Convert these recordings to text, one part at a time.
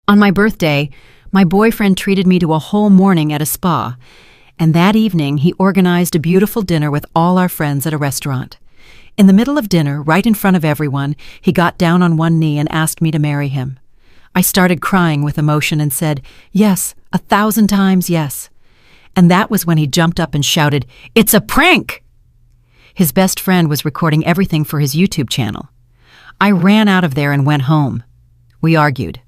On my birthday, my boyfriend treated me to a whole morning at a spa, and that evening he organized a beautiful dinner with all our friends at a restaurant. In the middle of dinner, right in front of everyone, he got down on one knee and asked me to marry him. I started crying with emotion and said, "Yes, 1,000 times yes." And that was when he jumped up and shouted, "It's a prank!" His best friend was recording everything for his YouTube channel. I ran out of there and went home. We argued.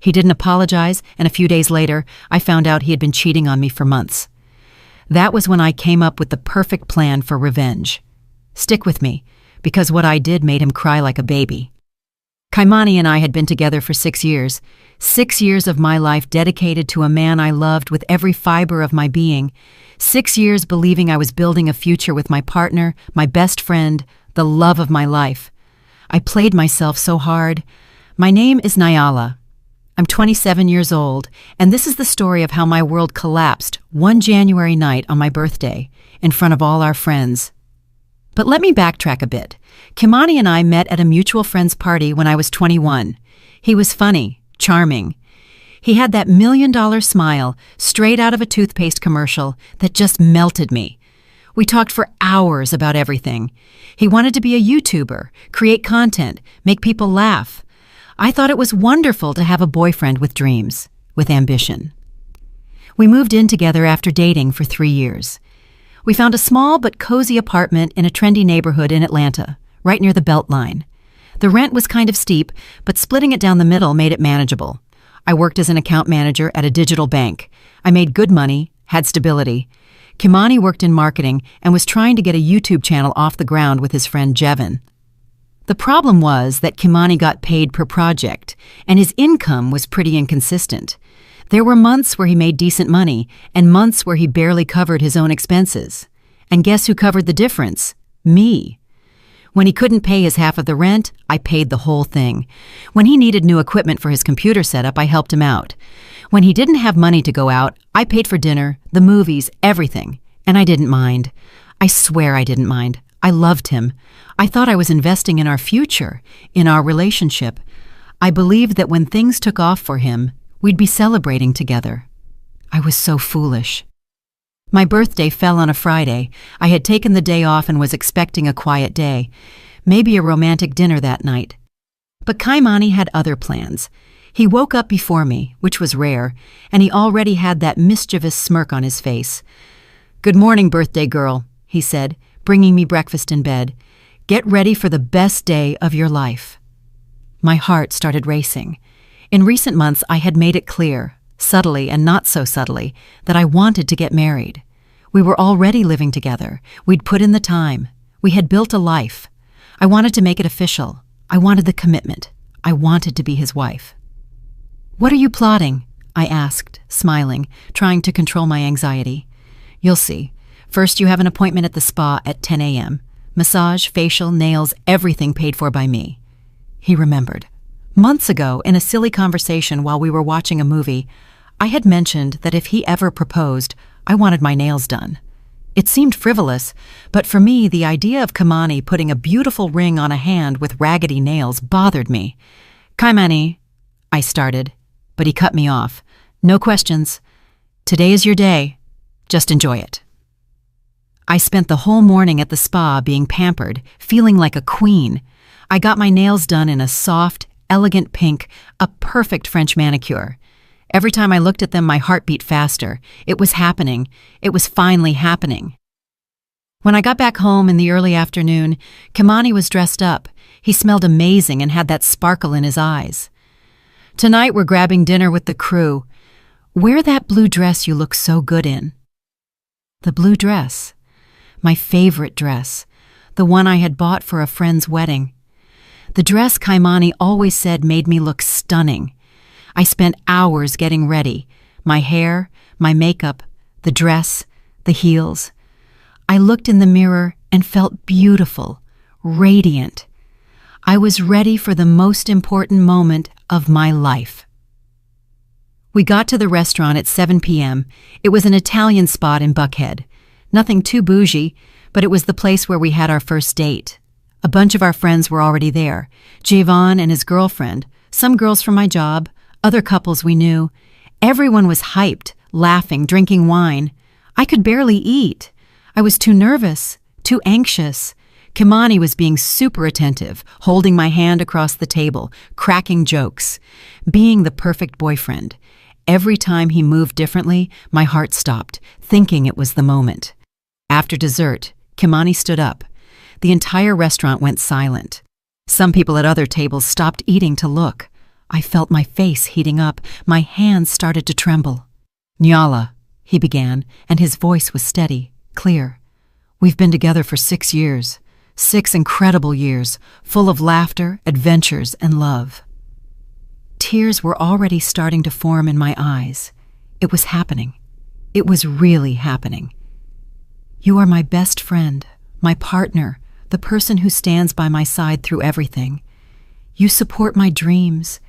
He didn't apologize, and a few days later, I found out he had been cheating on me for months. That was when I came up with the perfect plan for revenge. Stick with me, because what I did made him cry like a baby. Kaimani and I had been together for 6 years. 6 years of my life dedicated to a man I loved with every fiber of my being. 6 years believing I was building a future with my partner, my best friend, the love of my life. I played myself so hard. My name is Nyala. I'm 27 years old, and this is the story of how my world collapsed one January night on my birthday in front of all our friends. But let me backtrack a bit. Kimani and I met at a mutual friend's party when I was 21. He was funny, charming. He had that $1 million smile straight out of a toothpaste commercial that just melted me. We talked for hours about everything. He wanted to be a YouTuber, create content, make people laugh. I thought it was wonderful to have a boyfriend with dreams, with ambition. We moved in together after dating for 3 years. We found a small but cozy apartment in a trendy neighborhood in Atlanta, right near the Beltline. The rent was kind of steep, but splitting it down the middle made it manageable. I worked as an account manager at a digital bank. I made good money, had stability. Kimani worked in marketing and was trying to get a YouTube channel off the ground with his friend Jevin. The problem was that Kimani got paid per project, and his income was pretty inconsistent. There were months where he made decent money, and months where he barely covered his own expenses. And guess who covered the difference? Me. When he couldn't pay his half of the rent, I paid the whole thing. When he needed new equipment for his computer setup, I helped him out. When he didn't have money to go out, I paid for dinner, the movies, everything. And I didn't mind. I swear I didn't mind. I loved him. I thought I was investing in our future, in our relationship. I believed that when things took off for him, we'd be celebrating together. I was so foolish. My birthday fell on a Friday. I had taken the day off and was expecting a quiet day, maybe a romantic dinner that night. But Kaimani had other plans. He woke up before me, which was rare, and he already had that mischievous smirk on his face. "Good morning, birthday girl," he said, bringing me breakfast in bed. "Get ready for the best day of your life." My heart started racing. In recent months, I had made it clear, subtly and not so subtly, that I wanted to get married. We were already living together. We'd put in the time. We had built a life. I wanted to make it official. I wanted the commitment. I wanted to be his wife. "What are you plotting?" I asked, smiling, trying to control my anxiety. "You'll see. First, you have an appointment at the spa at 10 a.m. Massage, facial, nails, everything paid for by me." He remembered. Months ago, in a silly conversation while we were watching a movie, I had mentioned that if he ever proposed, I wanted my nails done. It seemed frivolous, but for me, the idea of Kimani putting a beautiful ring on a hand with raggedy nails bothered me. "Kaimani," I started, but he cut me off. "No questions. Today is your day. Just enjoy it." I spent the whole morning at the spa being pampered, feeling like a queen. I got my nails done in a soft, elegant pink, a perfect French manicure. Every time I looked at them, my heart beat faster. It was happening. It was finally happening. When I got back home in the early afternoon, Kimani was dressed up. He smelled amazing and had that sparkle in his eyes. "Tonight we're grabbing dinner with the crew. Wear that blue dress you look so good in." The blue dress. My favorite dress. The one I had bought for a friend's wedding. The dress Kaimani always said made me look stunning. I spent hours getting ready. My hair, my makeup, the dress, the heels. I looked in the mirror and felt beautiful, radiant. I was ready for the most important moment of my life. We got to the restaurant at 7 p.m. It was an Italian spot in Buckhead. Nothing too bougie, but it was the place where we had our first date. A bunch of our friends were already there. Javon and his girlfriend, some girls from my job, other couples we knew. Everyone was hyped, laughing, drinking wine. I could barely eat. I was too nervous, too anxious. Kimani was being super attentive, holding my hand across the table, cracking jokes, being the perfect boyfriend. Every time he moved differently, my heart stopped, thinking it was the moment. After dessert, Kimani stood up. The entire restaurant went silent. Some people at other tables stopped eating to look. I felt my face heating up. My hands started to tremble. "Nyala," he began, and his voice was steady, clear. "We've been together for 6 years. 6 incredible years, full of laughter, adventures, and love." Tears were already starting to form in my eyes. It was happening. It was really happening. "You are my best friend, my partner, the person who stands by my side through everything. You support my dreams.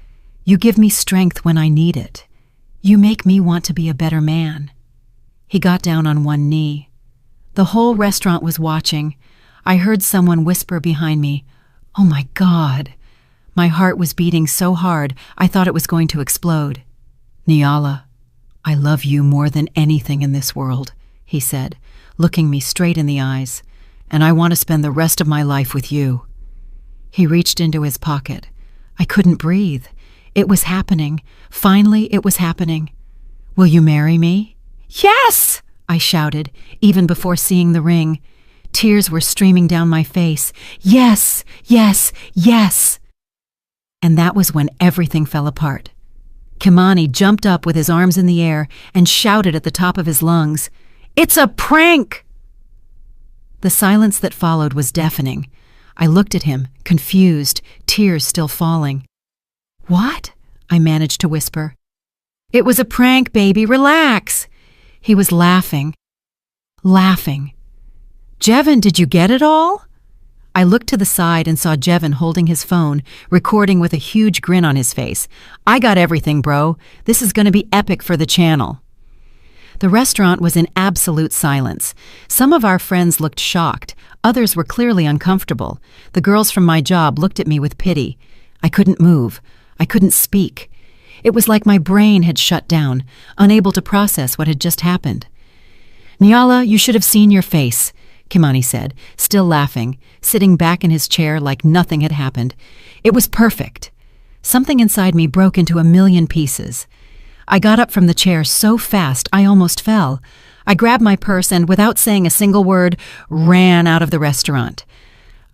You give me strength when I need it. You make me want to be a better man." He got down on one knee. The whole restaurant was watching. I heard someone whisper behind me, "Oh my God." My heart was beating so hard I thought it was going to explode. "Nyala, I love you more than anything in this world," he said, looking me straight in the eyes, "and I want to spend the rest of my life with you." He reached into his pocket. I couldn't breathe. It was happening. Finally, it was happening. "Will you marry me?" "Yes!" I shouted, even before seeing the ring. Tears were streaming down my face. "Yes, yes, yes!" And that was when everything fell apart. Kimani jumped up with his arms in the air and shouted at the top of his lungs, "It's a prank!" The silence that followed was deafening. I looked at him, confused, tears still falling. "What?" I managed to whisper. "It was a prank, baby, relax." He was laughing. Laughing. "Jevin, did you get it all?" I looked to the side and saw Jevin holding his phone, recording with a huge grin on his face. "I got everything, bro. This is going to be epic for the channel." The restaurant was in absolute silence. Some of our friends looked shocked. Others were clearly uncomfortable. The girls from my job looked at me with pity. I couldn't move. I couldn't speak. It was like my brain had shut down, unable to process what had just happened. "Nyala, you should have seen your face," Kimani said, still laughing, sitting back in his chair like nothing had happened. "It was perfect." Something inside me broke into a million pieces. I got up from the chair so fast I almost fell. I grabbed my purse and, without saying a single word, ran out of the restaurant.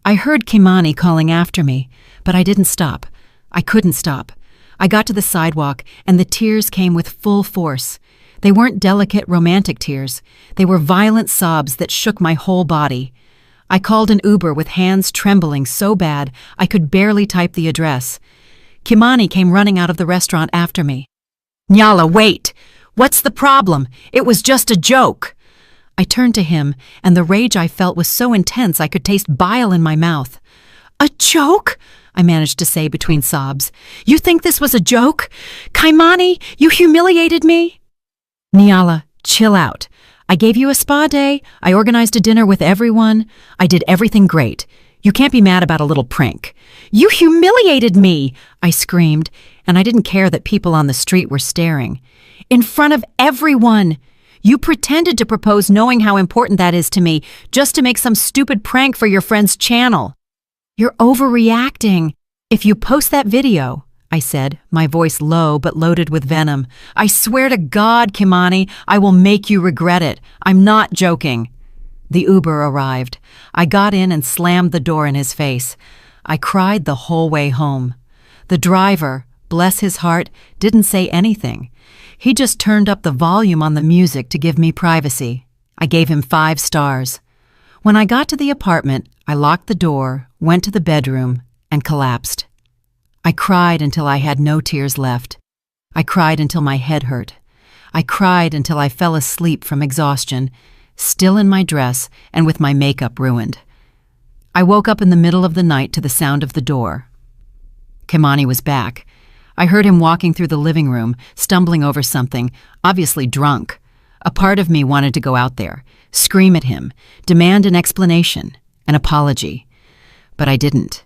I heard Kimani calling after me, but I didn't stop. I couldn't stop. I got to the sidewalk, and the tears came with full force. They weren't delicate, romantic tears. They were violent sobs that shook my whole body. I called an Uber with hands trembling so bad I could barely type the address. Kimani came running out of the restaurant after me. "Nyala, wait! What's the problem? It was just a joke!" I turned to him, and the rage I felt was so intense I could taste bile in my mouth. "A joke?" I managed to say between sobs. "You think this was a joke? Kimani, you humiliated me?" "Nyala, chill out. I gave you a spa day. I organized a dinner with everyone. I did everything great. You can't be mad about a little prank." "You humiliated me!" I screamed, and I didn't care that people on the street were staring. "In front of everyone! You pretended to propose knowing how important that is to me, just to make some stupid prank for your friend's channel. You're overreacting. If you post that video," I said, my voice low but loaded with venom, "I swear to God, Kimani, I will make you regret it. I'm not joking." The Uber arrived. I got in and slammed the door in his face. I cried the whole way home. The driver, bless his heart, didn't say anything. He just turned up the volume on the music to give me privacy. I gave him 5 stars. When I got to the apartment, I locked the door, went to the bedroom, and collapsed. I cried until I had no tears left. I cried until my head hurt. I cried until I fell asleep from exhaustion, still in my dress and with my makeup ruined. I woke up in the middle of the night to the sound of the door. Kimani was back. I heard him walking through the living room, stumbling over something, obviously drunk. A part of me wanted to go out there, scream at him, demand an explanation, an apology. But I didn't.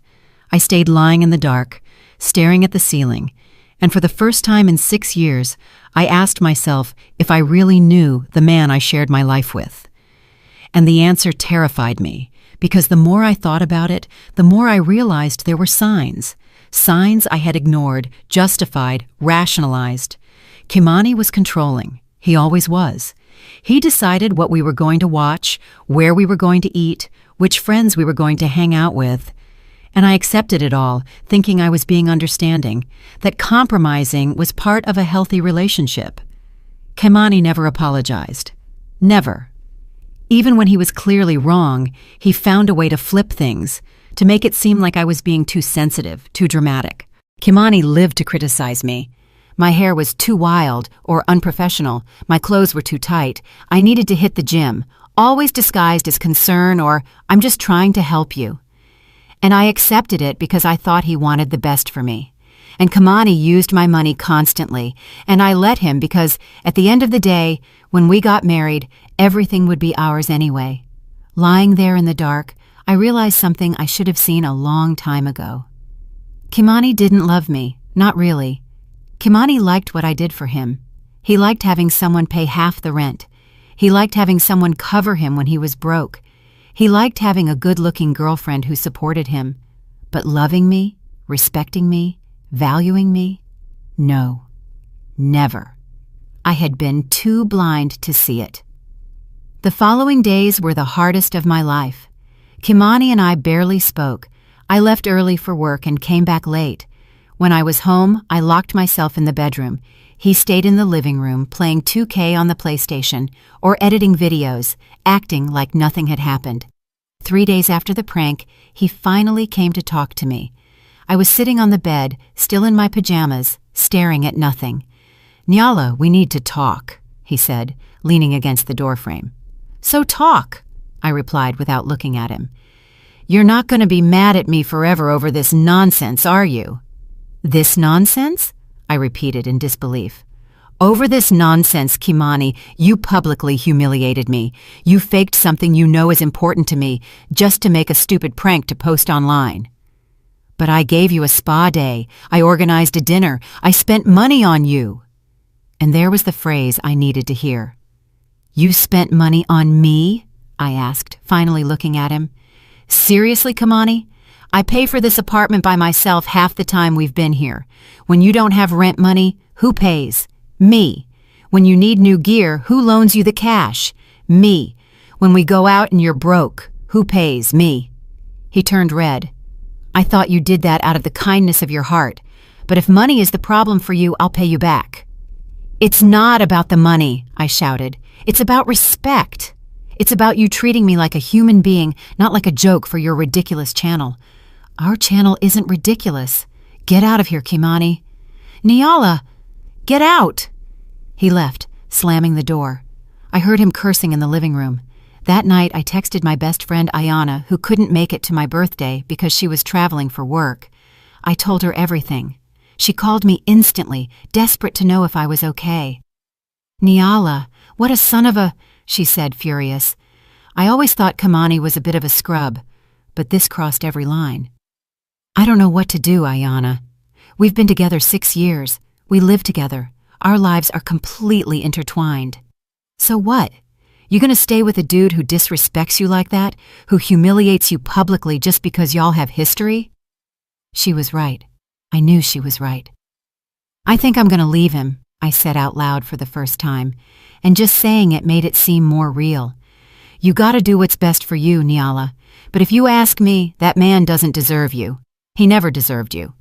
I stayed lying in the dark, staring at the ceiling, And for the first time in 6 years, I asked myself if I really knew the man I shared my life with. And the answer terrified me, because the more I thought about it, the more I realized there were signs. Signs I had ignored, justified, rationalized. Kimani was controlling. He always was. He decided what we were going to watch, where we were going to eat, which friends we were going to hang out with. And I accepted it all, thinking I was being understanding, that compromising was part of a healthy relationship. Kimani never apologized. Never. Even when he was clearly wrong, he found a way to flip things, to make it seem like I was being too sensitive, too dramatic. Kimani lived to criticize me. My hair was too wild or unprofessional, my clothes were too tight, I needed to hit the gym, always disguised as concern or I'm just trying to help you. And I accepted it because I thought he wanted the best for me. And Kimani used my money constantly, and I let him because at the end of the day, when we got married, everything would be ours anyway. Lying there in the dark, I realized something I should have seen a long time ago. Kimani didn't love me, not really. Kimani liked what I did for him. He liked having someone pay half the rent. He liked having someone cover him when he was broke. He liked having a good-looking girlfriend who supported him. But loving me, respecting me, valuing me? No. Never. I had been too blind to see it. The following days were the hardest of my life. Kimani and I barely spoke. I left early for work and came back late. When I was home, I locked myself in the bedroom. He stayed in the living room, playing 2K on the PlayStation, or editing videos, acting like nothing had happened. 3 days after the prank, he finally came to talk to me. I was sitting on the bed, still in my pajamas, staring at nothing. "Nyala, we need to talk," he said, leaning against the doorframe. "So talk," I replied without looking at him. "You're not going to be mad at me forever over this nonsense, are you?" "This nonsense?" I repeated in disbelief. "Over this nonsense, Kimani, you publicly humiliated me. You faked something you know is important to me just to make a stupid prank to post online." "But I gave you a spa day. I organized a dinner. I spent money on you." And there was the phrase I needed to hear. "You spent money on me?" I asked, finally looking at him. "Seriously, Kimani? I pay for this apartment by myself half the time we've been here. When you don't have rent money, who pays? Me. When you need new gear, who loans you the cash? Me. When we go out and you're broke, who pays? Me." He turned red. "I thought you did that out of the kindness of your heart. But if money is the problem for you, I'll pay you back." "It's not about the money," I shouted. "It's about respect. It's about you treating me like a human being, not like a joke for your ridiculous channel." "Our channel isn't ridiculous. Get out of here, Kimani." "Nyala, get out!" He left, slamming the door. I heard him cursing in the living room. That night, I texted my best friend Ayana, who couldn't make it to my birthday because she was traveling for work. I told her everything. She called me instantly, desperate to know if I was okay. "Nyala, what a son of a," she said, furious. I always thought Kimani was a bit of a scrub, but this crossed every line. "I don't know what to do, Ayana. We've been together 6 years. We live together. Our lives are completely intertwined. So what? You gonna stay with a dude who disrespects you like that? Who humiliates you publicly just because y'all have history?" She was right. I knew she was right. "I think I'm gonna leave him," I said out loud for the first time, and just saying it made it seem more real. "You gotta do what's best for you, Nyala. But if you ask me, that man doesn't deserve you. He never deserved you."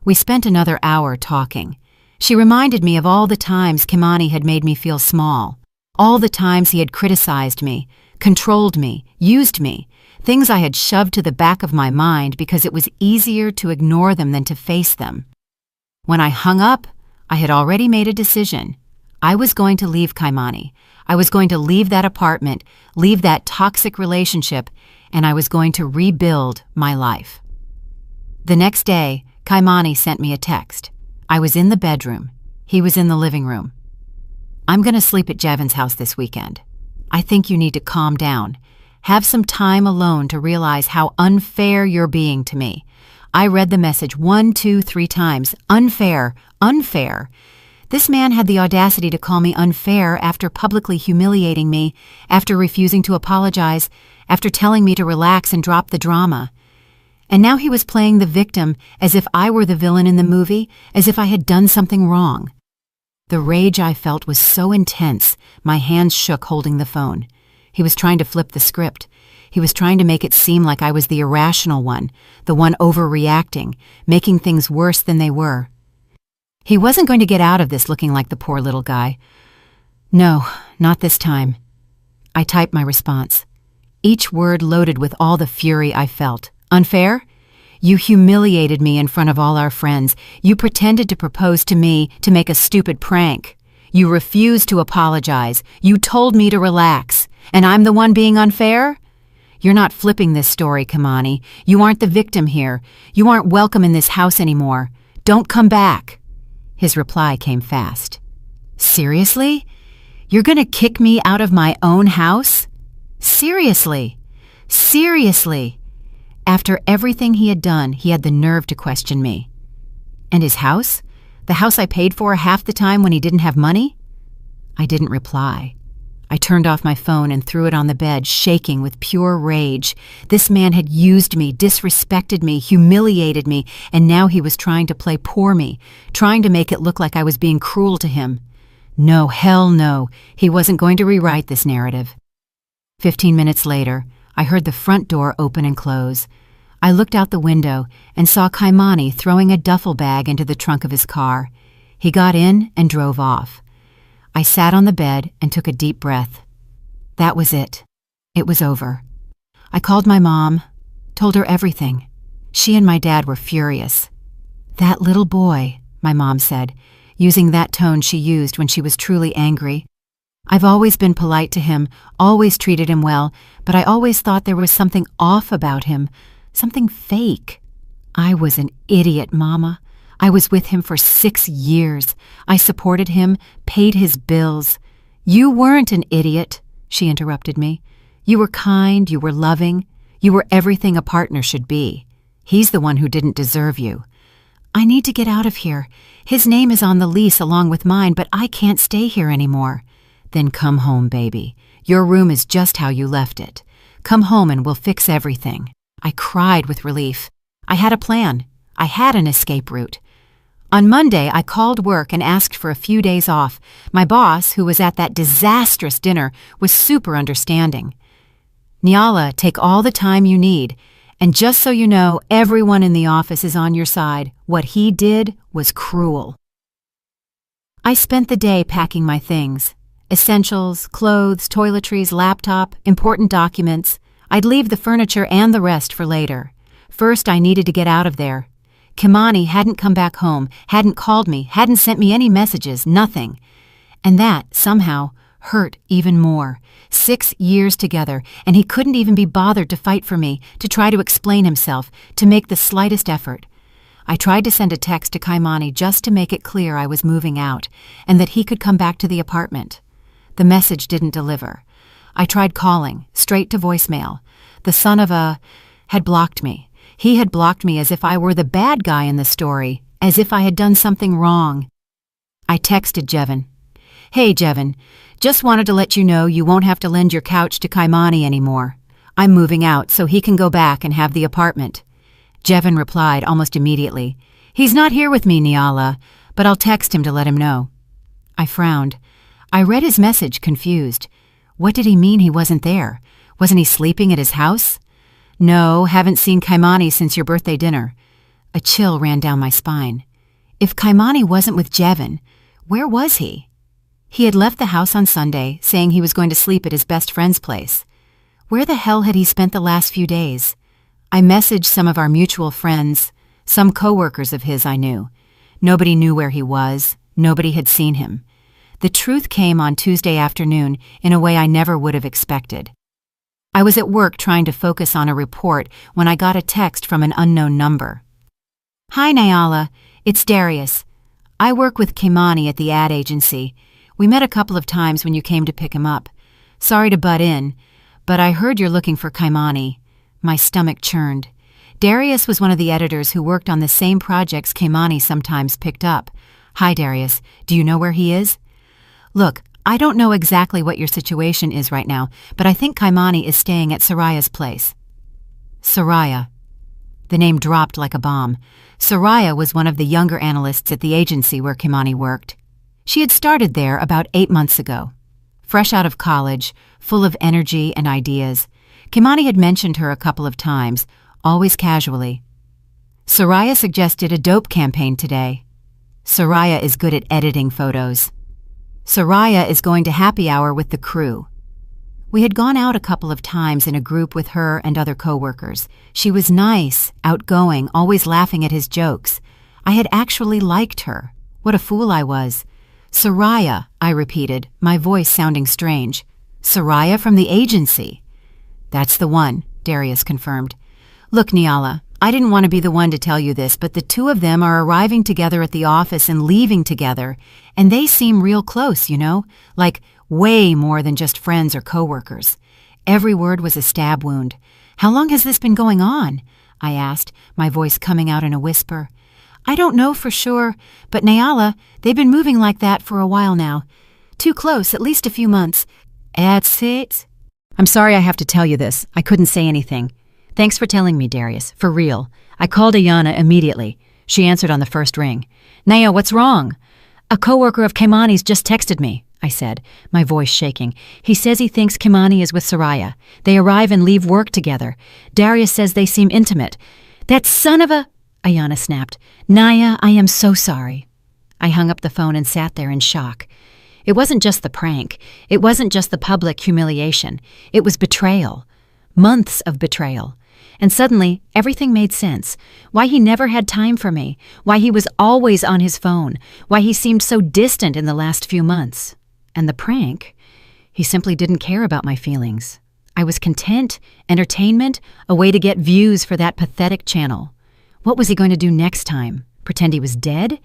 We spent another hour talking. She reminded me of all the times Kimani had made me feel small, all the times he had criticized me, controlled me, used me, things I had shoved to the back of my mind because it was easier to ignore them than to face them. When I hung up, I had already made a decision. I was going to leave Kimani. I was going to leave that apartment, leave that toxic relationship, and I was going to rebuild my life. The next day, Kimani sent me a text. I was in the bedroom. He was in the living room. "I'm going to sleep at Jevin's house this weekend. I think you need to calm down. Have some time alone to realize how unfair you're being to me. I read the message 1, 2, 3 times. Unfair, unfair. This man had the audacity to call me unfair after publicly humiliating me, after refusing to apologize, after telling me to relax and drop the drama. And now he was playing the victim as if I were the villain in the movie, as if I had done something wrong. The rage I felt was so intense, my hands shook holding the phone. He was trying to flip the script. He was trying to make it seem like I was the irrational one, the one overreacting, making things worse than they were. He wasn't going to get out of this looking like the poor little guy. No, not this time. I typed my response. Each word loaded with all the fury I felt. Unfair? You humiliated me in front of all our friends. You pretended to propose to me to make a stupid prank. You refused to apologize. You told me to relax. And I'm the one being unfair? You're not flipping this story, Kimani. You aren't the victim here. You aren't welcome in this house anymore. Don't come back. His reply came fast. Seriously? You're going to kick me out of my own house? Seriously? Seriously? After everything he had done, he had the nerve to question me. And his house? The house I paid for half the time when he didn't have money? I didn't reply. I turned off my phone and threw it on the bed, shaking with pure rage. This man had used me, disrespected me, humiliated me, and now he was trying to play poor me, trying to make it look like I was being cruel to him. No, hell no, he wasn't going to rewrite this narrative. 15 minutes later, I heard the front door open and close. I looked out the window and saw Kaimani throwing a duffel bag into the trunk of his car. He got in and drove off. I sat on the bed and took a deep breath. That was it. It was over. I called my mom, told her everything. She and my dad were furious. That little boy, my mom said, using that tone she used when she was truly angry. I've always been polite to him, always treated him well, but I always thought there was something off about him, something fake. I was an idiot, Mama. I was with him for 6 years. I supported him, paid his bills. You weren't an idiot, she interrupted me. You were kind, you were loving, you were everything a partner should be. He's the one who didn't deserve you. I need to get out of here. His name is on the lease along with mine, but I can't stay here anymore. Then come home, baby. Your room is just how you left it. Come home and we'll fix everything. I cried with relief. I had a plan. I had an escape route. On Monday, I called work and asked for a few days off. My boss, who was at that disastrous dinner, was super understanding. Nyala, take all the time you need. And just so you know, everyone in the office is on your side. What he did was cruel. I spent the day packing my things. Essentials, clothes, toiletries, laptop, important documents. I'd leave the furniture and the rest for later. First, I needed to get out of there. Kimani hadn't come back home, hadn't called me, hadn't sent me any messages, nothing. And that, somehow, hurt even more. 6 years together, and he couldn't even be bothered to fight for me, to try to explain himself, to make the slightest effort. I tried to send a text to Kaimani just to make it clear I was moving out, and that he could come back to the apartment. The message didn't deliver. I tried calling, straight to voicemail. The son of a had blocked me. He had blocked me as if I were the bad guy in the story, as if I had done something wrong. I texted Jevin. Hey, Jevin, just wanted to let you know you won't have to lend your couch to Kaimani anymore. I'm moving out so he can go back and have the apartment. Jevin replied almost immediately. He's not here with me, Nyala, but I'll text him to let him know. I frowned. I read his message, confused. What did he mean he wasn't there? Wasn't he sleeping at his house? No, haven't seen Kaimani since your birthday dinner. A chill ran down my spine. If Kaimani wasn't with Jevin, where was he? He had left the house on Sunday, saying he was going to sleep at his best friend's place. Where the hell had he spent the last few days? I messaged some of our mutual friends, some coworkers of his I knew. Nobody knew where he was. Nobody had seen him. The truth came on Tuesday afternoon in a way I never would have expected. I was at work trying to focus on a report when I got a text from an unknown number. Hi, Nyala. It's Darius. I work with Kimani at the ad agency. We met a couple of times when you came to pick him up. Sorry to butt in, but I heard you're looking for Kaimani. My stomach churned. Darius was one of the editors who worked on the same projects Kimani sometimes picked up. Hi, Darius. Do you know where he is? Look, I don't know exactly what your situation is right now, but I think Kimani is staying at Soraya's place. Soraya. The name dropped like a bomb. Soraya was one of the younger analysts at the agency where Kimani worked. She had started there about 8 months ago. Fresh out of college, full of energy and ideas, Kimani had mentioned her a couple of times, always casually. Soraya suggested a dope campaign today. Soraya is good at editing photos. Soraya is going to happy hour with the crew. We had gone out a couple of times in a group with her and other coworkers. She was nice, outgoing, always laughing at his jokes. I had actually liked her. What a fool I was. Soraya, I repeated, my voice sounding strange. Soraya from the agency. That's the one, Darius confirmed. Look, Niala, I didn't want to be the one to tell you this, but the two of them are arriving together at the office and leaving together, and they seem real close, you know, like way more than just friends or coworkers. Every word was a stab wound. How long has this been going on? I asked, my voice coming out in a whisper. I don't know for sure, but Niala, they've been moving like that for a while now. Too close, at least a few months. That's it. I'm sorry I have to tell you this. I couldn't say anything. Thanks for telling me, Darius. For real. I called Ayana immediately. She answered on the first ring. Naya, what's wrong? A coworker of Kimani's just texted me, I said, my voice shaking. He says he thinks Kimani is with Soraya. They arrive and leave work together. Darius says they seem intimate. That son of a... Ayana snapped. Naya, I am so sorry. I hung up the phone and sat there in shock. It wasn't just the prank. It wasn't just the public humiliation. It was betrayal. Months of betrayal. And suddenly, everything made sense. Why he never had time for me. Why he was always on his phone. Why he seemed so distant in the last few months. And the prank? He simply didn't care about my feelings. I was content, entertainment, a way to get views for that pathetic channel. What was he going to do next time? Pretend he was dead?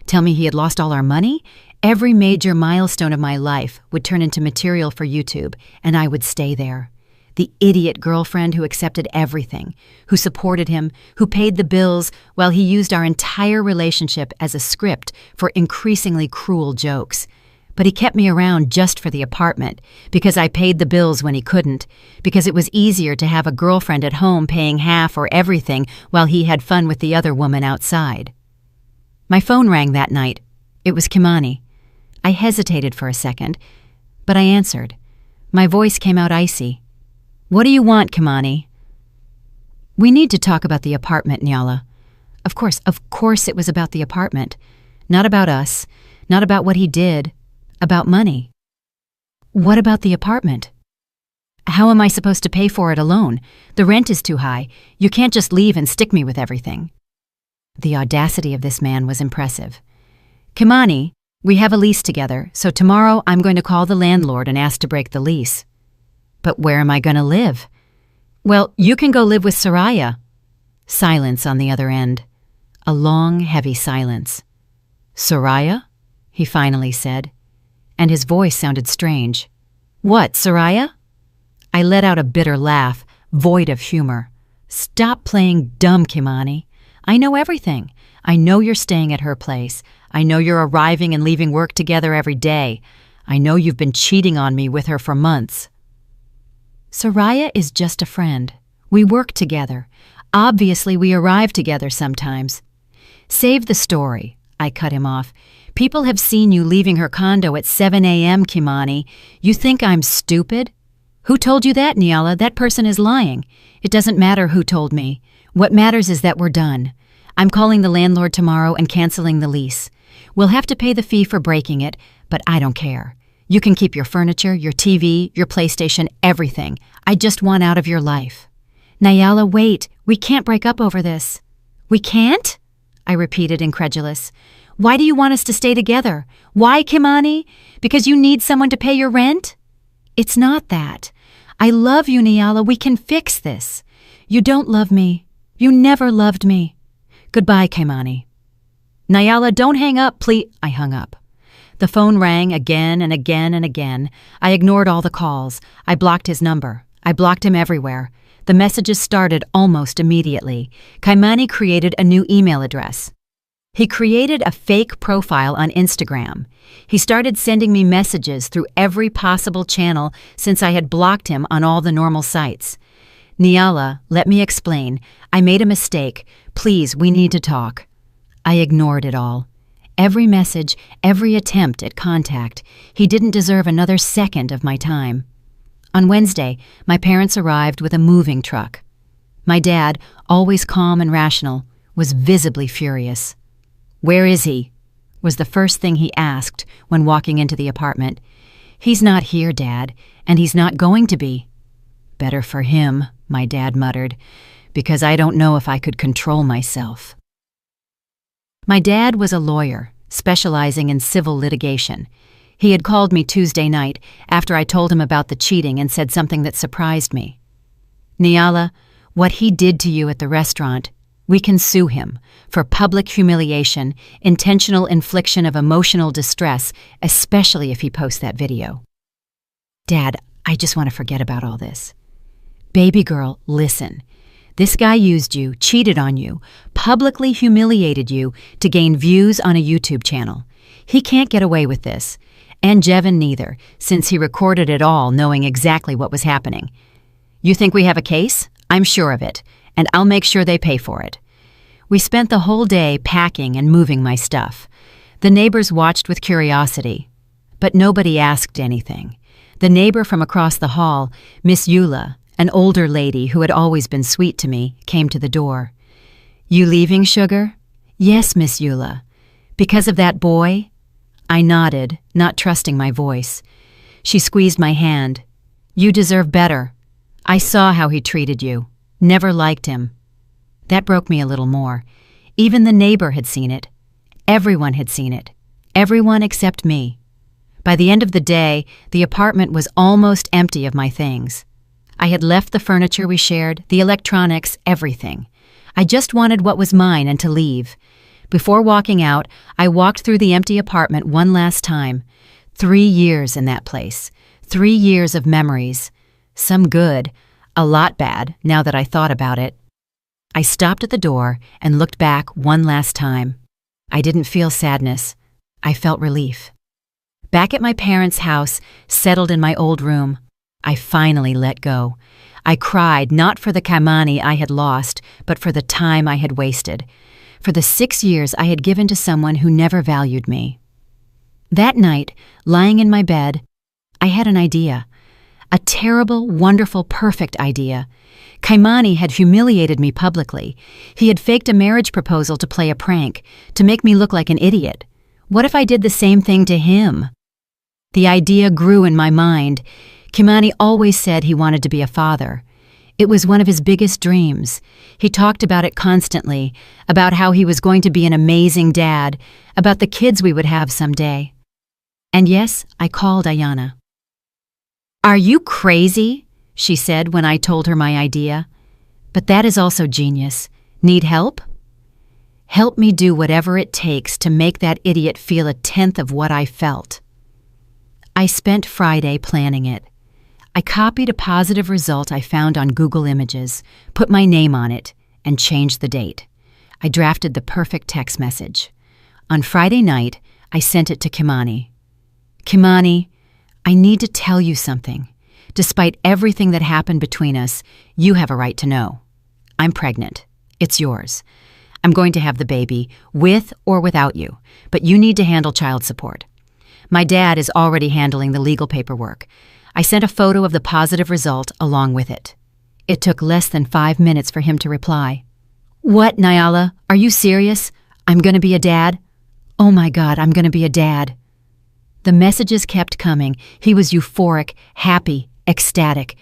Tell me he had lost all our money? Every major milestone of my life would turn into material for YouTube, and I would stay there. The idiot girlfriend who accepted everything, who supported him, who paid the bills while he used our entire relationship as a script for increasingly cruel jokes. But he kept me around just for the apartment, because I paid the bills when he couldn't, because it was easier to have a girlfriend at home paying half or everything while he had fun with the other woman outside. My phone rang that night. It was Kimani. I hesitated for a second, but I answered. My voice came out icy. What do you want, Kimani? We need to talk about the apartment, Nyala. Of course it was about the apartment. Not about us, not about what he did. About money. What about the apartment? How am I supposed to pay for it alone? The rent is too high. You can't just leave and stick me with everything. The audacity of this man was impressive. Kimani, we have a lease together, so tomorrow I'm going to call the landlord and ask to break the lease. But where am I going to live? Well, you can go live with Soraya. Silence on the other end. A long, heavy silence. Soraya? He finally said. And his voice sounded strange. What, Soraya? I let out a bitter laugh, void of humor. Stop playing dumb, Kimani. I know everything. I know you're staying at her place. I know you're arriving and leaving work together every day. I know you've been cheating on me with her for months. Soraya is just a friend. We work together. Obviously, we arrive together sometimes. Save the story, I cut him off. People have seen you leaving her condo at 7 a.m., Kimani. You think I'm stupid? Who told you that, Nyala? That person is lying. It doesn't matter who told me. What matters is that we're done. I'm calling the landlord tomorrow and canceling the lease. We'll have to pay the fee for breaking it, but I don't care. You can keep your furniture, your TV, your PlayStation, everything. I just want out of your life. Nyala, wait. We can't break up over this. We can't? I repeated, incredulous. Why do you want us to stay together? Why, Kimani? Because you need someone to pay your rent? It's not that. I love you, Nyala. We can fix this. You don't love me. You never loved me. Goodbye, Kimani. Nyala, don't hang up, please. I hung up. The phone rang again and again and again. I ignored all the calls. I blocked his number. I blocked him everywhere. The messages started almost immediately. Kaimani created a new email address. He created a fake profile on Instagram. He started sending me messages through every possible channel since I had blocked him on all the normal sites. Nyala, let me explain. I made a mistake. Please, we need to talk. I ignored it all. Every message, every attempt at contact. He didn't deserve another second of my time. On Wednesday, my parents arrived with a moving truck. My dad, always calm and rational, was visibly furious. "Where is he?" was the first thing he asked when walking into the apartment. "He's not here, Dad, and he's not going to be." "Better for him," my dad muttered, "because I don't know if I could control myself." My dad was a lawyer, specializing in civil litigation. He had called me Tuesday night after I told him about the cheating and said something that surprised me. "Nyala, what he did to you at the restaurant, we can sue him for public humiliation, intentional infliction of emotional distress, especially if he posts that video." "Dad, I just want to forget about all this." "Baby girl, listen. This guy used you, cheated on you, publicly humiliated you to gain views on a YouTube channel. He can't get away with this. And Jevin neither, since he recorded it all knowing exactly what was happening. You think we have a case? I'm sure of it, and I'll make sure they pay for it." We spent the whole day packing and moving my stuff. The neighbors watched with curiosity, but nobody asked anything. The neighbor from across the hall, Miss Eula, an older lady who had always been sweet to me, came to the door. "You leaving, sugar?" "Yes, Miss Eula." "Because of that boy?" I nodded, not trusting my voice. She squeezed my hand. "You deserve better. I saw how he treated you. Never liked him." That broke me a little more. Even the neighbor had seen it. Everyone had seen it. Everyone except me. By the end of the day, the apartment was almost empty of my things. I had left the furniture we shared, the electronics, everything. I just wanted what was mine and to leave. Before walking out, I walked through the empty apartment one last time. 3 years in that place. 3 years of memories. Some good, a lot bad, now that I thought about it. I stopped at the door and looked back one last time. I didn't feel sadness. I felt relief. Back at my parents' house, settled in my old room, I finally let go. I cried not for the Kaimani I had lost, but for the time I had wasted. For the 6 years I had given to someone who never valued me. That night, lying in my bed, I had an idea. A terrible, wonderful, perfect idea. Kaimani had humiliated me publicly. He had faked a marriage proposal to play a prank, to make me look like an idiot. What if I did the same thing to him? The idea grew in my mind. Kaimani always said he wanted to be a father. It was one of his biggest dreams. He talked about it constantly, about how he was going to be an amazing dad, about the kids we would have someday. And yes, I called Ayana. "Are you crazy?" she said when I told her my idea. "But that is also genius. Need help?" "Help me do whatever it takes to make that idiot feel a tenth of what I felt." I spent Friday planning it. I copied a positive result I found on Google Images, put my name on it, and changed the date. I drafted the perfect text message. On Friday night, I sent it to Kaimani. "Kaimani, I need to tell you something. Despite everything that happened between us, you have a right to know. I'm pregnant. It's yours. I'm going to have the baby, with or without you, but you need to handle child support. My dad is already handling the legal paperwork. I sent a photo of the positive result along with it. It took less than 5 minutes for him to reply. "What, Nyala? Are you serious? I'm going to be a dad? Oh my God, I'm going to be a dad." The messages kept coming. He was euphoric, happy, ecstatic.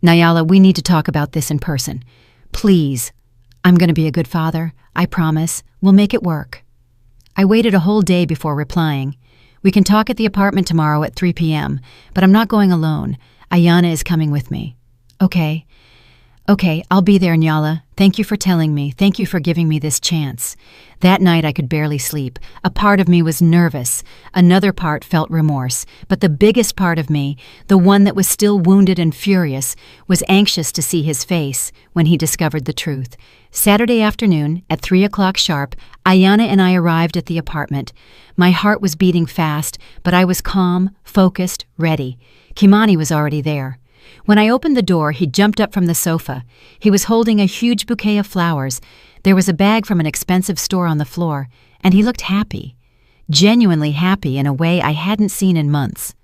"Nyala, we need to talk about this in person. Please. I'm going to be a good father. I promise. We'll make it work." I waited a whole day before replying. "We can talk at the apartment tomorrow at 3 p.m., but I'm not going alone. Ayana is coming with me." "Okay." Okay, I'll be there, Nyala. Thank you for telling me. Thank you for giving me this chance. That night I could barely sleep. A part of me was nervous. Another part felt remorse. But the biggest part of me, the one that was still wounded and furious, was anxious to see his face when he discovered the truth. Saturday afternoon, at 3 o'clock sharp, Ayana and I arrived at the apartment. My heart was beating fast, but I was calm, focused, ready. Kimani was already there. When I opened the door, he jumped up from the sofa. He was holding a huge bouquet of flowers. There was a bag from an expensive store on the floor, and he looked happy. Genuinely happy in a way I hadn't seen in months.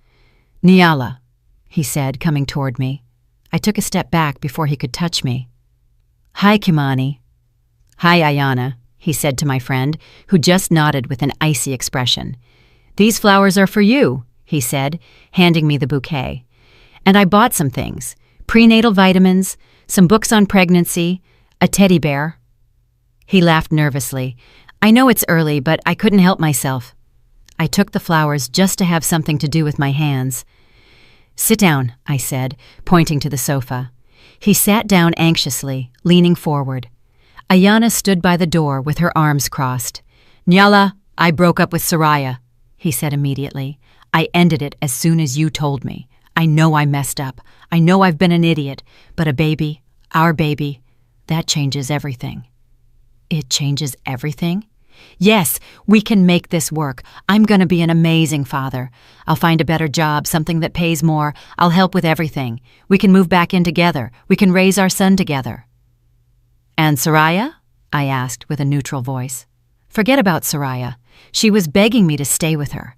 "Nyala," he said, coming toward me. I took a step back before he could touch me. "Hi, Kimani." "Hi, Ayana," he said to my friend, who just nodded with an icy expression. "These flowers are for you," he said, handing me the bouquet. And I bought some things: prenatal vitamins, some books on pregnancy, a teddy bear. He laughed nervously. "I know it's early, but I couldn't help myself." I took the flowers just to have something to do with my hands. "Sit down," I said, pointing to the sofa. He sat down anxiously, leaning forward. Ayana stood by the door with her arms crossed. "Nyala, I broke up with Soraya," he said immediately. "I ended it as soon as you told me. I know I messed up. I know I've been an idiot. But a baby, our baby, that changes everything." "It changes everything?" "Yes, we can make this work. I'm going to be an amazing father. I'll find a better job, something that pays more. I'll help with everything. We can move back in together. We can raise our son together." "And Soraya?" I asked with a neutral voice. "Forget about Soraya. She was begging me to stay with her.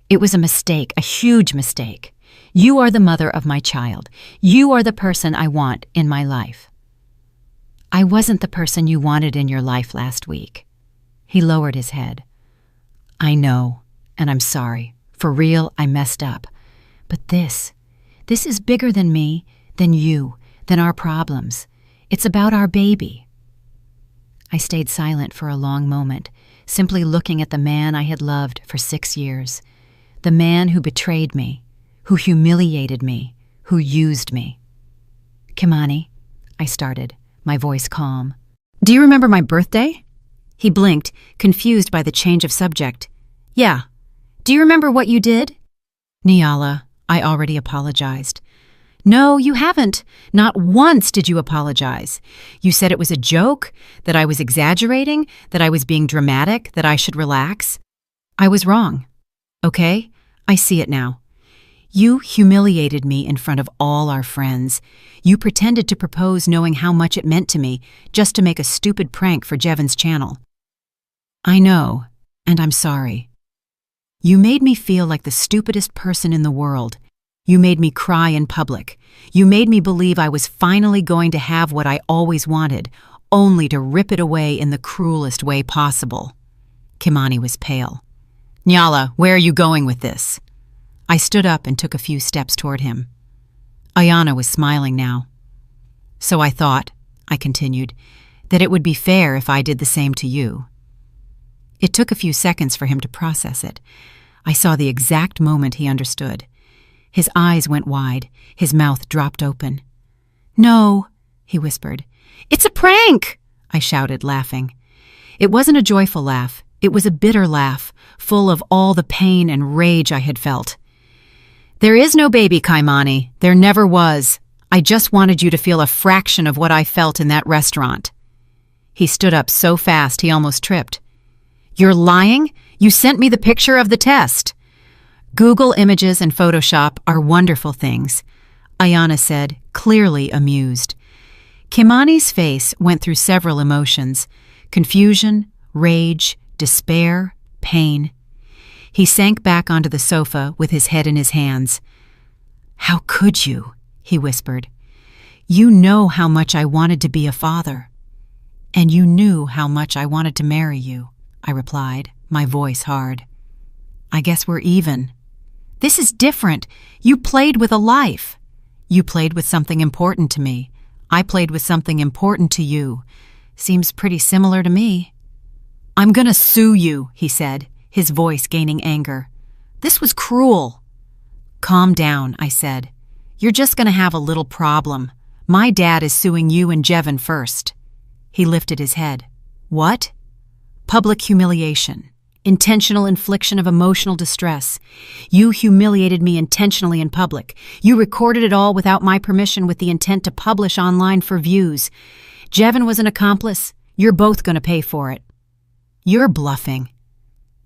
It was a mistake, a huge mistake. You are the mother of my child. You are the person I want in my life." "I wasn't the person you wanted in your life last week." He lowered his head. "I know, and I'm sorry. For real, I messed up. But this is bigger than me, than you, than our problems. It's about our baby." I stayed silent for a long moment, simply looking at the man I had loved for 6 years. The man who betrayed me, who humiliated me, who used me. "Kimani," I started, my voice calm. "Do you remember my birthday?" He blinked, confused by the change of subject. "Yeah. Do you remember what you did?" "Nyala, I already apologized." "No, you haven't. Not once did you apologize. You said it was a joke, that I was exaggerating, that I was being dramatic, that I should relax. I was wrong. Okay? I see it now. You humiliated me in front of all our friends. You pretended to propose knowing how much it meant to me, just to make a stupid prank for Jevon's channel. I know, and I'm sorry. You made me feel like the stupidest person in the world. You made me cry in public. You made me believe I was finally going to have what I always wanted, only to rip it away in the cruelest way possible." Kimani was pale. "Nyala, where are you going with this?" I stood up and took a few steps toward him. Ayana was smiling now. "So I thought," I continued, "that it would be fair if I did the same to you." It took a few seconds for him to process it. I saw the exact moment he understood. His eyes went wide, his mouth dropped open. "No," he whispered. "It's a prank!" I shouted, laughing. It wasn't a joyful laugh. It was a bitter laugh, full of all the pain and rage I had felt. "There is no baby, Kimani. There never was. I just wanted you to feel a fraction of what I felt in that restaurant." He stood up so fast he almost tripped. "You're lying? You sent me the picture of the test." "Google Images and Photoshop are wonderful things," Ayana said, clearly amused. Kimani's face went through several emotions: confusion, rage, despair, pain. He sank back onto the sofa with his head in his hands. "How could you?" he whispered. "You know how much I wanted to be a father." "And you knew how much I wanted to marry you," I replied, my voice hard. "I guess we're even." "This is different. You played with a life." "You played with something important to me. I played with something important to you. Seems pretty similar to me." "I'm gonna sue you," he said, his voice gaining anger. "This was cruel." "Calm down," I said. "You're just gonna have a little problem. My dad is suing you and Jevon first." He lifted his head. "What?" "Public humiliation. Intentional infliction of emotional distress. You humiliated me intentionally in public. You recorded it all without my permission with the intent to publish online for views. Jevon was an accomplice. You're both going to pay for it." "You're bluffing."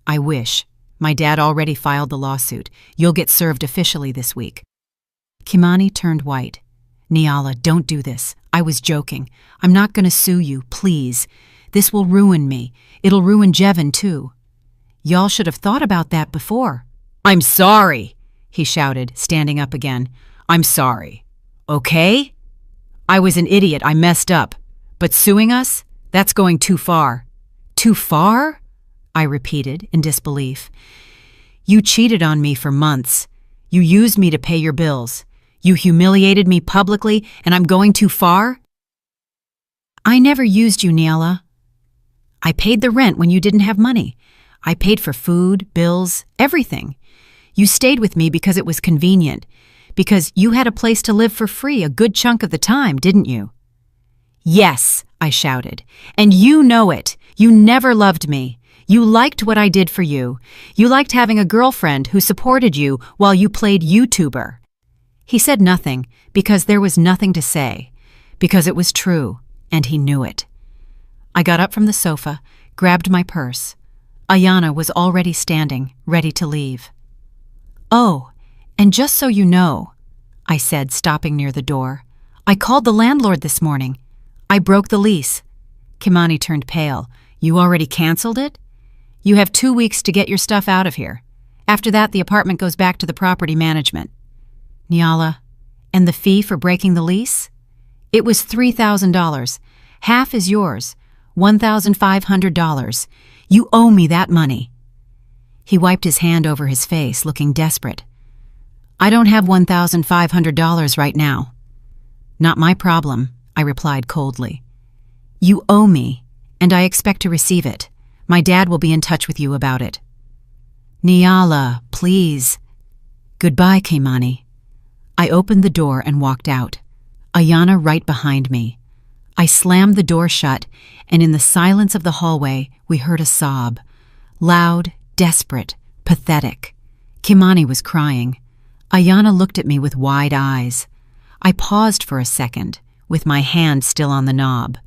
"I wish. My dad already filed the lawsuit. You'll get served officially this week." Kimani turned white. "Niala, don't do this. I was joking. I'm not going to sue you, please. This will ruin me. It'll ruin Jevon, too." "Y'all should have thought about that before." "I'm sorry," he shouted, standing up again. "I'm sorry. Okay? I was an idiot. I messed up. But suing us? That's going too far." "Too far?" I repeated in disbelief. "You cheated on me for months. You used me to pay your bills. You humiliated me publicly, and I'm going too far?" "I never used you, Niala. I paid the rent when you didn't have money. I paid for food, bills, everything. You stayed with me because it was convenient, because you had a place to live for free a good chunk of the time, didn't you?" "Yes," I shouted, "and you know it. You never loved me. You liked what I did for you. You liked having a girlfriend who supported you while you played YouTuber." He said nothing because there was nothing to say, because it was true, and he knew it. I got up from the sofa, grabbed my purse. Ayana was already standing, ready to leave. "Oh, and just so you know," I said, stopping near the door, "I called the landlord this morning. I broke the lease." Kimani turned pale. "You already canceled it?" "You have 2 weeks to get your stuff out of here. After that, the apartment goes back to the property management." "Niala, and the fee for breaking the lease?" "It was $3,000. Half is yours, $1,500. You owe me that money." He wiped his hand over his face, looking desperate. "I don't have $1,500 right now." "Not my problem," I replied coldly. "You owe me, and I expect to receive it. My dad will be in touch with you about it." "Niala, please." "Goodbye, Kimani." I opened the door and walked out, Ayana right behind me. I slammed the door shut, and in the silence of the hallway, we heard a sob. Loud, desperate, pathetic. Kimani was crying. Ayana looked at me with wide eyes. I paused for a second, with my hand still on the knob.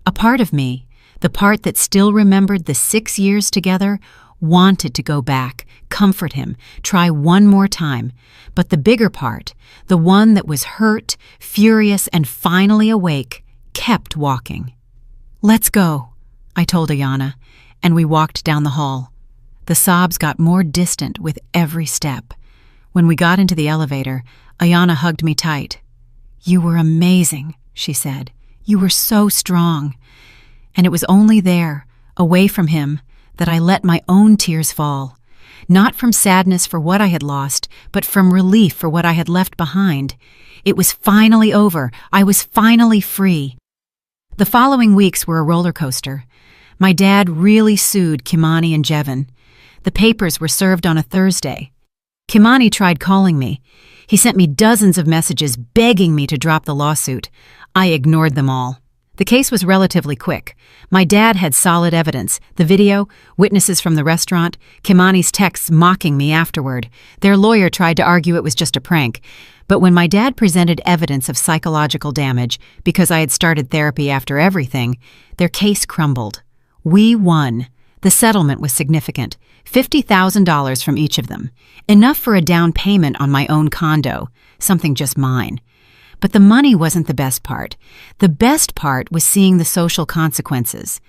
A part of me, the part that still remembered the 6 years together, wanted to go back, comfort him, try one more time. But the bigger part, the one that was hurt, furious, and finally awake, kept walking. "Let's go," I told Ayana, and we walked down the hall. The sobs got more distant with every step. When we got into the elevator, Ayana hugged me tight. "You were amazing," she said. "You were so strong." And it was only there, away from him, that I let my own tears fall. Not from sadness for what I had lost, but from relief for what I had left behind. It was finally over. I was finally free. The following weeks were a roller coaster. My dad really sued Kimani and Jevon. The papers were served on a Thursday. Kimani tried calling me. He sent me dozens of messages begging me to drop the lawsuit. I ignored them all. The case was relatively quick. My dad had solid evidence, the video, witnesses from the restaurant, Kimani's texts mocking me afterward. Their lawyer tried to argue it was just a prank. But when my dad presented evidence of psychological damage, because I had started therapy after everything, their case crumbled. We won. The settlement was significant, $50,000 from each of them, enough for a down payment on my own condo, something just mine. But the money wasn't the best part. The best part was seeing the social consequences.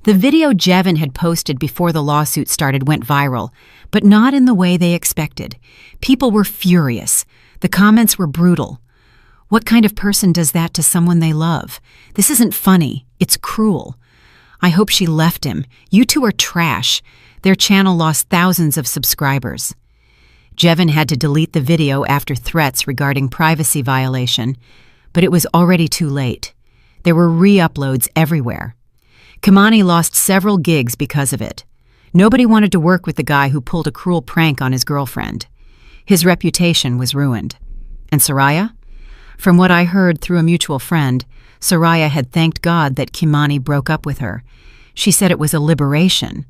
The video Jevon had posted before the lawsuit started went viral, but not in the way they expected. People were furious. The comments were brutal. What kind of person does that to someone they love? This isn't funny. It's cruel. I hope she left him. You two are trash. Their channel lost thousands of subscribers. Jevon had to delete the video after threats regarding privacy violation, but it was already too late. There were re-uploads everywhere. Kimani lost several gigs because of it. Nobody wanted to work with the guy who pulled a cruel prank on his girlfriend. His reputation was ruined. And Soraya? From what I heard through a mutual friend, Soraya had thanked God that Kimani broke up with her. She said it was a liberation.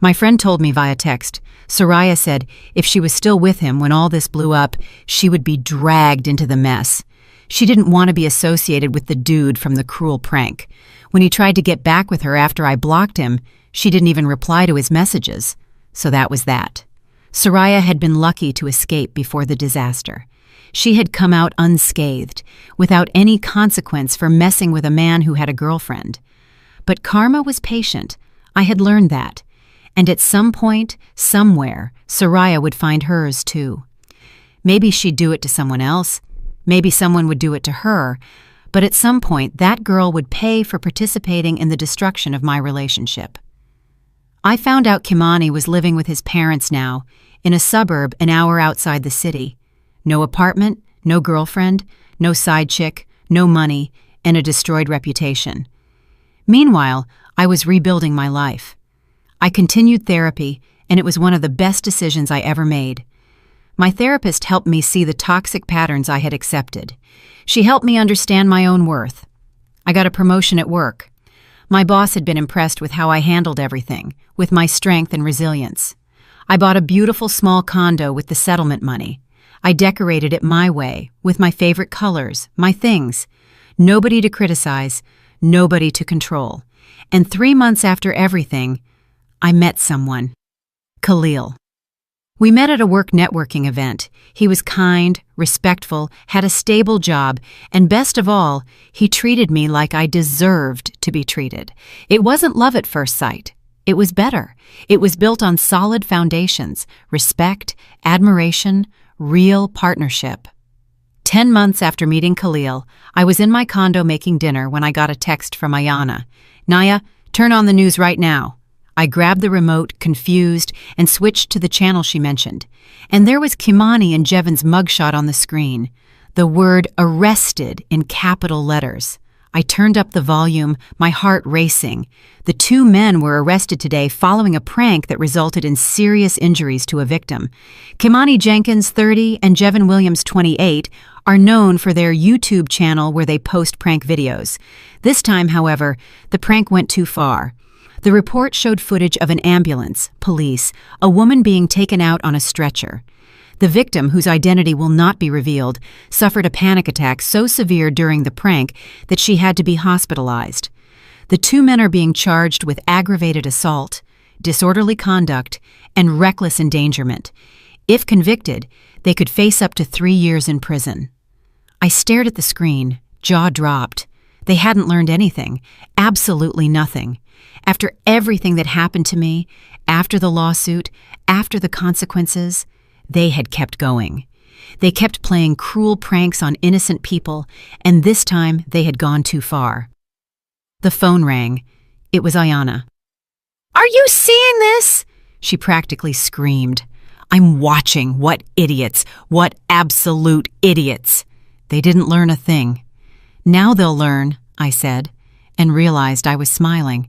My friend told me via text, Soraya said if she was still with him when all this blew up, she would be dragged into the mess. She didn't want to be associated with the dude from the cruel prank. When he tried to get back with her after I blocked him, she didn't even reply to his messages. So that was that. Soraya had been lucky to escape before the disaster. She had come out unscathed, without any consequence for messing with a man who had a girlfriend. But karma was patient. I had learned that. And at some point, somewhere, Soraya would find hers too. Maybe she'd do it to someone else. Maybe someone would do it to her. But at some point, that girl would pay for participating in the destruction of my relationship. I found out Kimani was living with his parents now, in a suburb an hour outside the city. No apartment, no girlfriend, no side chick, no money, and a destroyed reputation. Meanwhile, I was rebuilding my life. I continued therapy, and it was one of the best decisions I ever made. My therapist helped me see the toxic patterns I had accepted. She helped me understand my own worth. I got a promotion at work. My boss had been impressed with how I handled everything, with my strength and resilience. I bought a beautiful small condo with the settlement money. I decorated it my way, with my favorite colors, my things. Nobody to criticize, nobody to control. And 3 months after everything, I met someone. Khalil. We met at a work networking event. He was kind, respectful, had a stable job, and best of all, he treated me like I deserved to be treated. It wasn't love at first sight. It was better. It was built on solid foundations, respect, admiration, real partnership. 10 months after meeting Khalil, I was in my condo making dinner when I got a text from Ayana. Naya, turn on the news right now. I grabbed the remote, confused, and switched to the channel she mentioned. And there was Kimani and Jevon's mugshot on the screen. The word arrested in capital letters. I turned up the volume, my heart racing. The 2 men were arrested today following a prank that resulted in serious injuries to a victim. Kimani Jenkins, 30, and Jevon Williams, 28, are known for their YouTube channel where they post prank videos. This time, however, the prank went too far. The report showed footage of an ambulance, police, a woman being taken out on a stretcher. The victim, whose identity will not be revealed, suffered a panic attack so severe during the prank that she had to be hospitalized. The 2 men are being charged with aggravated assault, disorderly conduct, and reckless endangerment. If convicted, they could face up to 3 years in prison. I stared at the screen, jaw dropped. They hadn't learned anything, absolutely nothing. After everything that happened to me, after the lawsuit, after the consequences, they had kept going. They kept playing cruel pranks on innocent people, and this time they had gone too far. The phone rang. It was Ayana. "Are you seeing this?" She practically screamed. "I'm watching. What idiots. What absolute idiots." They didn't learn a thing. "Now they'll learn," I said, and realized I was smiling.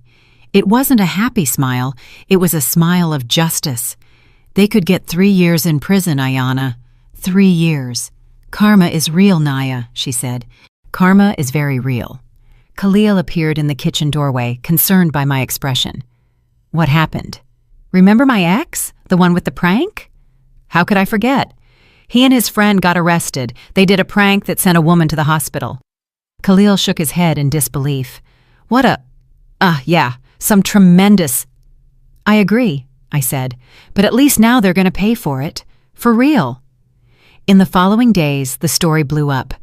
It wasn't a happy smile. It was a smile of justice. They could get 3 years in prison, Ayana. 3 years. "Karma is real, Naya," she said. "Karma is very real." Khalil appeared in the kitchen doorway, concerned by my expression. "What happened? Remember my ex? The one with the prank?" "How could I forget? He and his friend got arrested. They did a prank that sent a woman to the hospital." Khalil shook his head in disbelief. "What a... yeah, some tremendous..." "I agree," I said, "but at least now they're going to pay for it. For real." In the following days, the story blew up.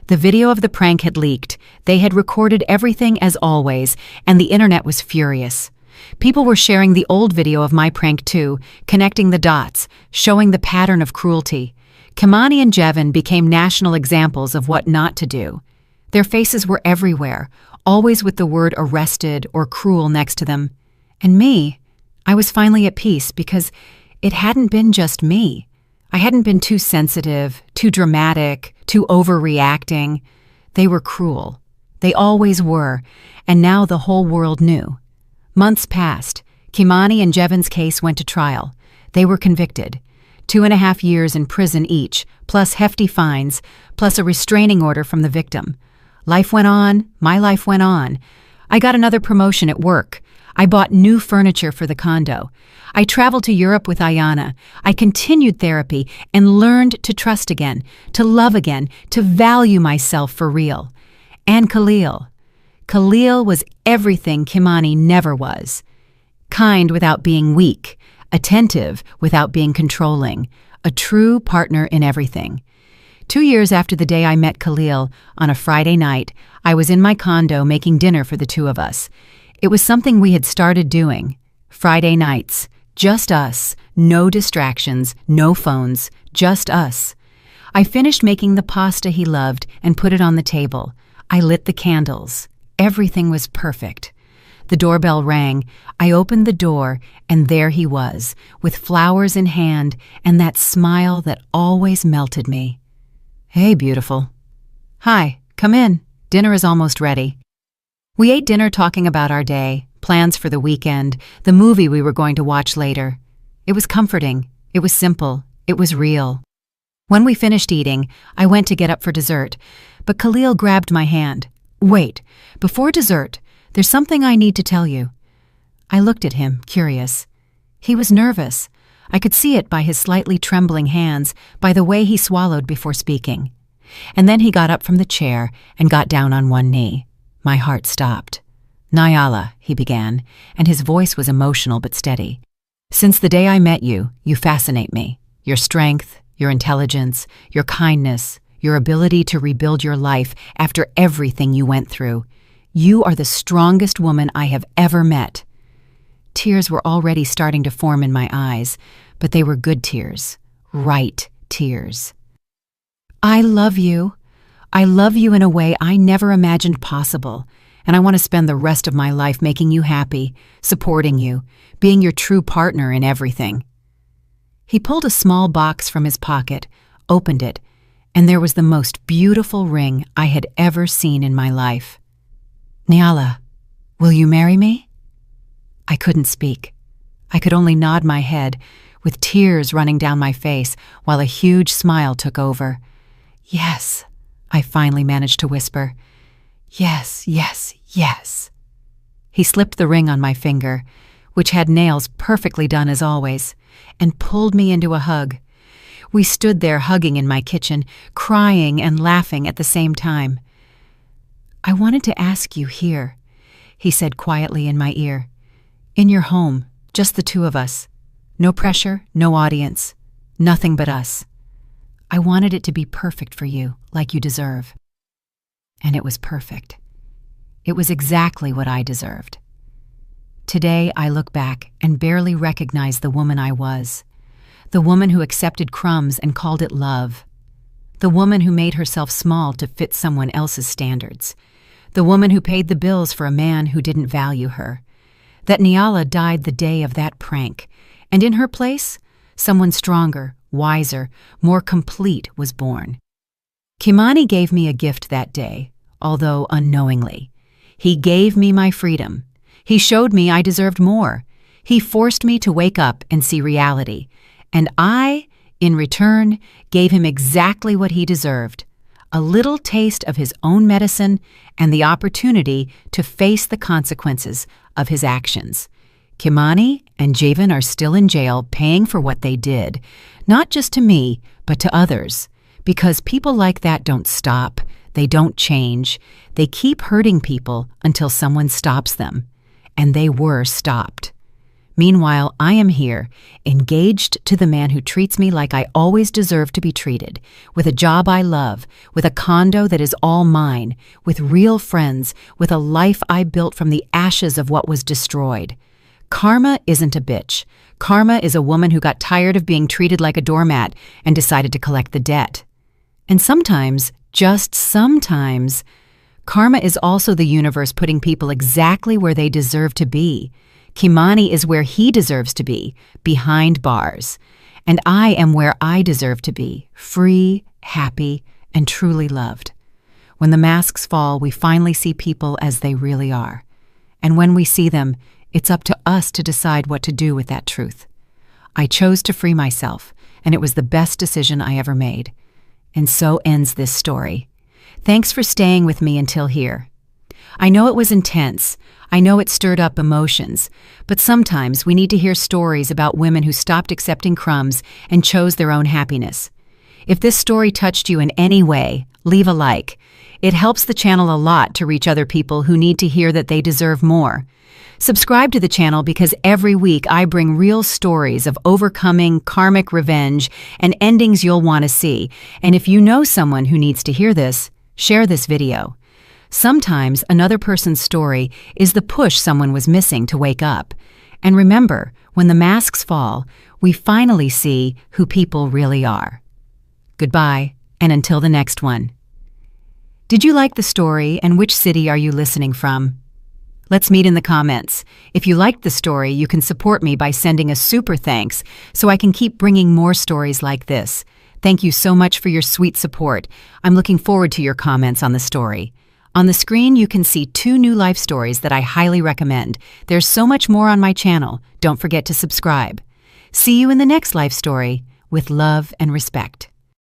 The video of the prank had leaked. They had recorded everything as always, and the internet was furious. People were sharing the old video of my prank too, connecting the dots, showing the pattern of cruelty. Kimani and Jevon became national examples of what not to do. Their faces were everywhere, always with the word arrested or cruel next to them. And me, I was finally at peace because it hadn't been just me. I hadn't been too sensitive, too dramatic, too overreacting. They were cruel. They always were, and now the whole world knew. Months passed. Kimani and Jevon's case went to trial. They were convicted. 2.5 years in prison each, plus hefty fines, plus a restraining order from the victim. Life went on, my life went on. I got another promotion at work. I bought new furniture for the condo. I traveled to Europe with Ayana. I continued therapy and learned to trust again, to love again, to value myself for real. And Khalil. Khalil was everything Kimani never was. Kind without being weak, attentive without being controlling, a true partner in everything. 2 years after the day I met Khalil, on a Friday night, I was in my condo making dinner for the two of us. It was something we had started doing. Friday nights, just us, no distractions, no phones, just us. I finished making the pasta he loved and put it on the table. I lit the candles. Everything was perfect. The doorbell rang. I opened the door, and there he was, with flowers in hand and that smile that always melted me. "Hey, beautiful." "Hi, come in. Dinner is almost ready." We ate dinner talking about our day, plans for the weekend, the movie we were going to watch later. It was comforting. It was simple. It was real. When we finished eating, I went to get up for dessert, but Khalil grabbed my hand. "Wait, before dessert, there's something I need to tell you." I looked at him, curious. He was nervous. I could see it by his slightly trembling hands, by the way he swallowed before speaking. And then he got up from the chair and got down on one knee. My heart stopped. "Nyala," he began, and his voice was emotional but steady. "Since the day I met you, you fascinate me. Your strength, your intelligence, your kindness, your ability to rebuild your life after everything you went through. You are the strongest woman I have ever met." Tears were already starting to form in my eyes, but they were good tears, right tears. "I love you. I love you in a way I never imagined possible, and I want to spend the rest of my life making you happy, supporting you, being your true partner in everything." He pulled a small box from his pocket, opened it, and there was the most beautiful ring I had ever seen in my life. "Nyala, will you marry me?" I couldn't speak. I could only nod my head, with tears running down my face, while a huge smile took over. "Yes," I finally managed to whisper. "Yes, yes, yes." He slipped the ring on my finger, which had nails perfectly done as always, and pulled me into a hug. We stood there hugging in my kitchen, crying and laughing at the same time. "I wanted to ask you here," he said quietly in my ear. "In your home, just the two of us. No pressure, no audience, nothing but us. I wanted it to be perfect for you, like you deserve." And it was perfect. It was exactly what I deserved. Today I look back and barely recognize the woman I was. The woman who accepted crumbs and called it love. The woman who made herself small to fit someone else's standards. The woman who paid the bills for a man who didn't value her. That Nyala died the day of that prank, and in her place, someone stronger, wiser, more complete was born. Kimani gave me a gift that day, although unknowingly. He gave me my freedom. He showed me I deserved more. He forced me to wake up and see reality, and I, in return, gave him exactly what he deserved, a little taste of his own medicine and the opportunity to face the consequences of his actions. Kimani and Javan are still in jail paying for what they did, not just to me, but to others, because people like that don't stop, they don't change, they keep hurting people until someone stops them, and they were stopped. Meanwhile, I am here, engaged to the man who treats me like I always deserve to be treated, with a job I love, with a condo that is all mine, with real friends, with a life I built from the ashes of what was destroyed. Karma isn't a bitch. Karma is a woman who got tired of being treated like a doormat and decided to collect the debt. And sometimes, just sometimes, karma is also the universe putting people exactly where they deserve to be. Kimani is where he deserves to be, behind bars. And I am where I deserve to be, free, happy, and truly loved. When the masks fall, we finally see people as they really are. And when we see them, it's up to us to decide what to do with that truth. I chose to free myself, and it was the best decision I ever made. And so ends this story. Thanks for staying with me until here. I know it was intense. I know it stirred up emotions, but sometimes we need to hear stories about women who stopped accepting crumbs and chose their own happiness. If this story touched you in any way, leave a like. It helps the channel a lot to reach other people who need to hear that they deserve more. Subscribe to the channel because every week I bring real stories of overcoming karmic revenge and endings you'll want to see. And if you know someone who needs to hear this, share this video. Sometimes another person's story is the push someone was missing to wake up. And remember, when the masks fall, we finally see who people really are. Goodbye, and until the next one. Did you like the story, and which city are you listening from? Let's meet in the comments. If you liked the story, you can support me by sending a super thanks so I can keep bringing more stories like this. Thank you so much for your sweet support. I'm looking forward to your comments on the story. On the screen, you can see 2 new life stories that I highly recommend. There's so much more on my channel. Don't forget to subscribe. See you in the next life story with love and respect.